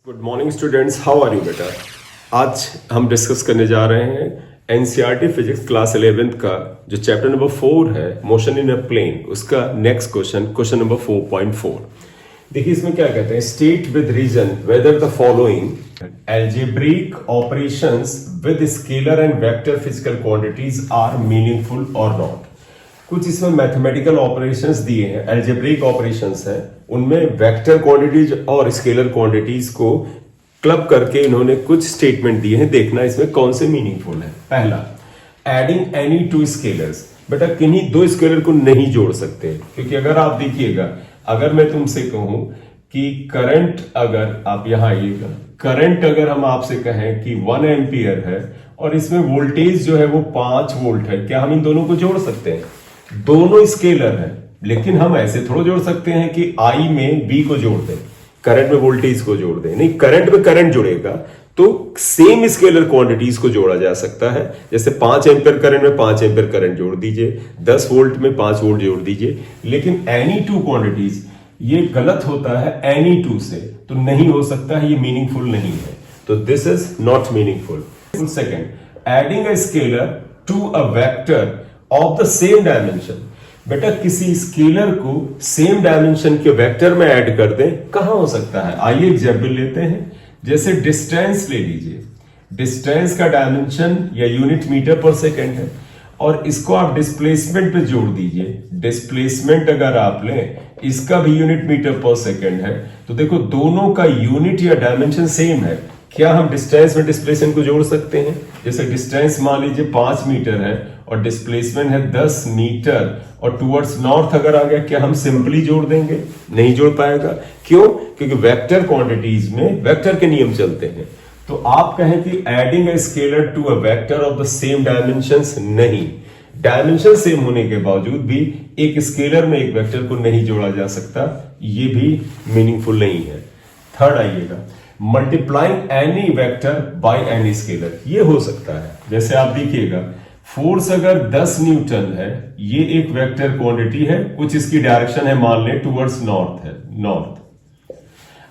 Good morning students, how are you बेटा। आज हम डिस्कस करने जा रहे हैं एनसीईआरटी फिजिक्स क्लास 11th का जो चैप्टर नंबर 4 है मोशन इन अ प्लेन, उसका नेक्स्ट क्वेश्चन नंबर 4.4। देखिए इसमें क्या कहते हैं, state with reason whether the following algebraic operations with scalar and vector physical quantities are meaningful और नॉट। कुछ इसमें मैथमेटिकल ऑपरेशंस दिए हैं, एल्जेब्रिक ऑपरेशंस हैं, उनमें वेक्टर क्वांटिटीज और स्केलर क्वांटिटीज को क्लब करके इन्होंने कुछ स्टेटमेंट दिए हैं। देखना इसमें कौन से मीनिंगफुल है। पहला, एडिंग एनी टू स्केलर्स। बेटा किन्हीं दो स्केलर को नहीं जोड़ सकते, क्योंकि अगर आप देखिएगा, अगर मैं तुमसे कहूं कि करंट, अगर आप यहां आइएगा, करंट अगर हम आपसे कहें कि 1 एम्पियर है और इसमें वोल्टेज जो है वो 5 वोल्ट है, क्या हम इन दोनों को जोड़ सकते हैं? दोनों स्केलर हैं, लेकिन हम ऐसे थोड़ा जोड़ सकते हैं कि I में B को जोड़ दें, करंट में वोल्टेज को जोड़ दें। नहीं, करंट में करंट जुड़ेगा तो सेम स्केलर क्वांटिटीज को जोड़ा जा सकता है। जैसे 5 एम्पियर करंट में 5 एम्पियर करंट जोड़ दीजिए, 10 वोल्ट में 5 वोल्ट जोड़ दीजिए। लेकिन एनी टू क्वांटिटीज, ये गलत होता है एनी टू से, तो नहीं हो सकता है, ये मीनिंगफुल नहीं है, तो this is not meaningful. Second, adding a scalar to a vector of the same dimension. बेटा किसी स्केलर को सेम डायमेंशन के वेक्टर में ऐड कर दें, कहां हो सकता है? आइए एग्जाम्पल लेते हैं। जैसे डिस्टेंस ले लीजिए, डिस्टेंस का डायमेंशन या यूनिट मीटर पर सेकेंड है और इसको आप डिस्प्लेसमेंट पे जोड़ दीजिए। डिस्प्लेसमेंट अगर आप लें, इसका भी यूनिट मीटर पर सेकेंड है, तो देखो दोनों का यूनिट या डायमेंशन सेम है। क्या हम डिस्टेंस में डिस्प्लेसमेंट को जोड़ सकते हैं? जैसे डिस्टेंस मान लीजिए 5 मीटर है और डिस्प्लेसमेंट है 10 मीटर और टुवर्ड्स नॉर्थ अगर आ गया, क्या हम सिंपली जोड़ देंगे? नहीं जोड़ पाएगा। क्यों? क्योंकि वेक्टर क्वांटिटीज में वेक्टर के नियम चलते हैं। तो आप कहें कि adding a scalar to a vector of the same dimensions, नहीं, डायमेंशन सेम होने के बावजूद भी एक स्केलर में एक वेक्टर को नहीं जोड़ा जा सकता, ये भी मीनिंगफुल नहीं है। थर्ड आइएगा, multiplying any vector by any scalar, ये हो सकता है। जैसे आप देखिएगा, फोर्स अगर 10 न्यूटन है, ये एक वेक्टर क्वांटिटी है, कुछ इसकी डायरेक्शन है, मान लें टुवर्ड्स नॉर्थ है, नॉर्थ।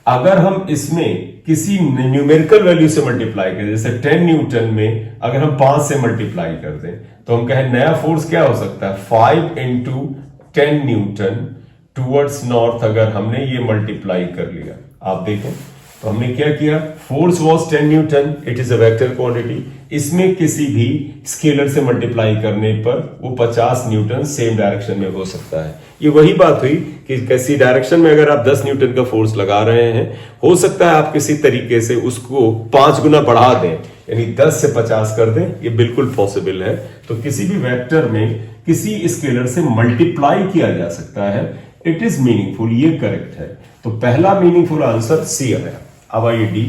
अगर हम इसमें किसी न्यूमेरिकल वैल्यू से मल्टीप्लाई करें, जैसे 10 न्यूटन में अगर हम 5 से मल्टीप्लाई कर दें, तो हम कहें नया फोर्स क्या हो सकता है? 5 इंटू 10 न्यूटन टुवर्ड्स नॉर्थ। अगर हमने ये मल्टीप्लाई कर लिया, आप देखें तो हमने क्या किया, force was 10 Newton, it is a vector quantity. इसमें किसी भी स्केलर से मल्टीप्लाई करने पर वो 50 न्यूटन सेम डायरेक्शन में हो सकता है। ये वही बात हुई कि किसी डायरेक्शन में अगर आप 10 न्यूटन का फोर्स लगा रहे हैं, हो सकता है आप किसी तरीके से उसको 5 गुना बढ़ा दें, यानी 10 से 50 कर दें, ये बिल्कुल पॉसिबल है। तो किसी भी वेक्टर में किसी स्केलर से मल्टीप्लाई किया जा सकता है, इट इज मीनिंगफुल, ये करेक्ट है। तो पहला मीनिंगफुल आंसर सी है। अब आइए D,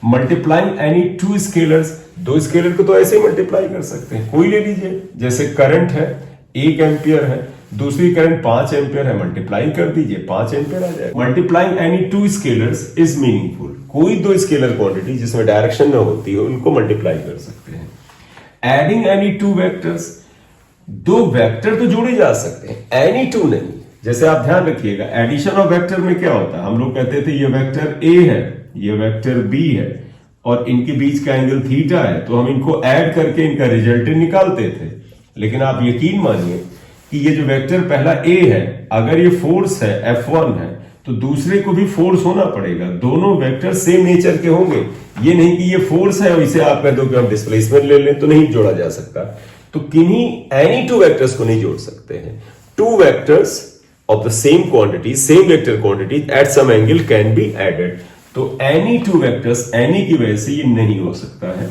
multiplying any two scalars. दो स्केलर को तो ऐसे ही मल्टीप्लाई कर सकते हैं, कोई ले लीजिए। जैसे करंट है 1 एम्पियर है, दूसरी करंट 5 एम्पियर है, मल्टीप्लाई कर दीजिए, 5 एम्पियर आ जाएगा। Multiplying any two scalars is meaningful. कोई दो स्केलर क्वांटिटी जिसमें डायरेक्शन में होती है, उनको मल्टीप्लाई कर सकते हैं। एडिंग एनी टू वेक्टर्स, दो वेक्टर तो जोड़े जा सकते हैं, एनी टू नहीं। जैसे आप ध्यान रखिएगा, एडिशन ऑफ वेक्टर में क्या होता है, हम लोग कहते थे ये वेक्टर ए है, ये वेक्टर बी है और इनके बीच का एंगल थीटा है, तो हम इनको ऐड करके इनका रिजल्टेंट निकालते थे। लेकिन आप यकीन मानिए कि ये जो वेक्टर पहला ए है, अगर ये फोर्स है F1 है, तो दूसरे को भी फोर्स होना पड़ेगा। दोनों वेक्टर सेम नेचर के होंगे। ये नहीं कि ये फोर्स है और इसे आप कह दो कि हम डिस्प्लेसमेंट ले लें, तो नहीं जोड़ा जा सकता। तो किन्हीं एनी टू वेक्टर्स को नहीं जोड़ सकते हैं। Two vectors of the same quantity, same vector quantity at some angle can be added. तो any two vectors, any की वजह से ये नहीं हो सकता है,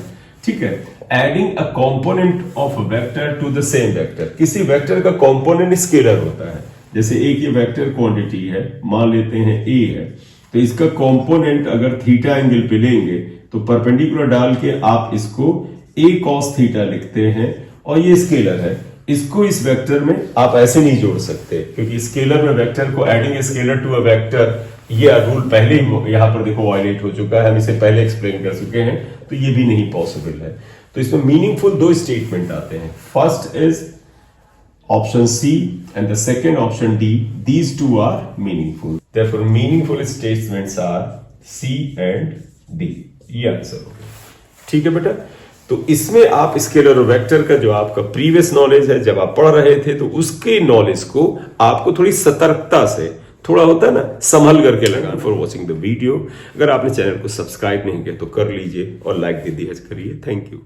ठीक है। Adding a component of a vector to the same vector, किसी वेक्टर का कंपोनेंट स्केलर होता है। जैसे एक ये वेक्टर क्वांटिटी है, मान लेते हैं A है, तो इसका कंपोनेंट अगर थीटा एंगल पे लेंगे तो परपेंडिकुलर डाल के आप इसको A cos थीटा लिखते हैं और ये स्केलर है। इसको इस वेक्टर में आप ऐसे नहीं जोड़ सकते, क्योंकि स्केलर में वेक्टर को adding scalar to a vector, ये रूल पहले ही यहां पर देखो वायलेट हो चुका है, हम इसे पहले एक्सप्लेन कर चुके हैं, तो ये भी नहीं पॉसिबल है। तो इसमें मीनिंगफुल दो स्टेटमेंट आते हैं। First is option C and the second option D, these two are meaningful. Therefore meaningful statements are C and D, ये आंसर हो गया। ठीक है बेटा, तो इसमें आप स्केलर और वेक्टर का जो आपका प्रीवियस नॉलेज है, जब आप पढ़ रहे थे तो उसके नॉलेज को आपको थोड़ी सतर्कता से, थोड़ा होता है ना, संभल करके लगाना। फॉर वॉचिंग द वीडियो, अगर आपने चैनल को सब्सक्राइब नहीं किया तो कर लीजिए और लाइक दे दिया करिए। Thank you.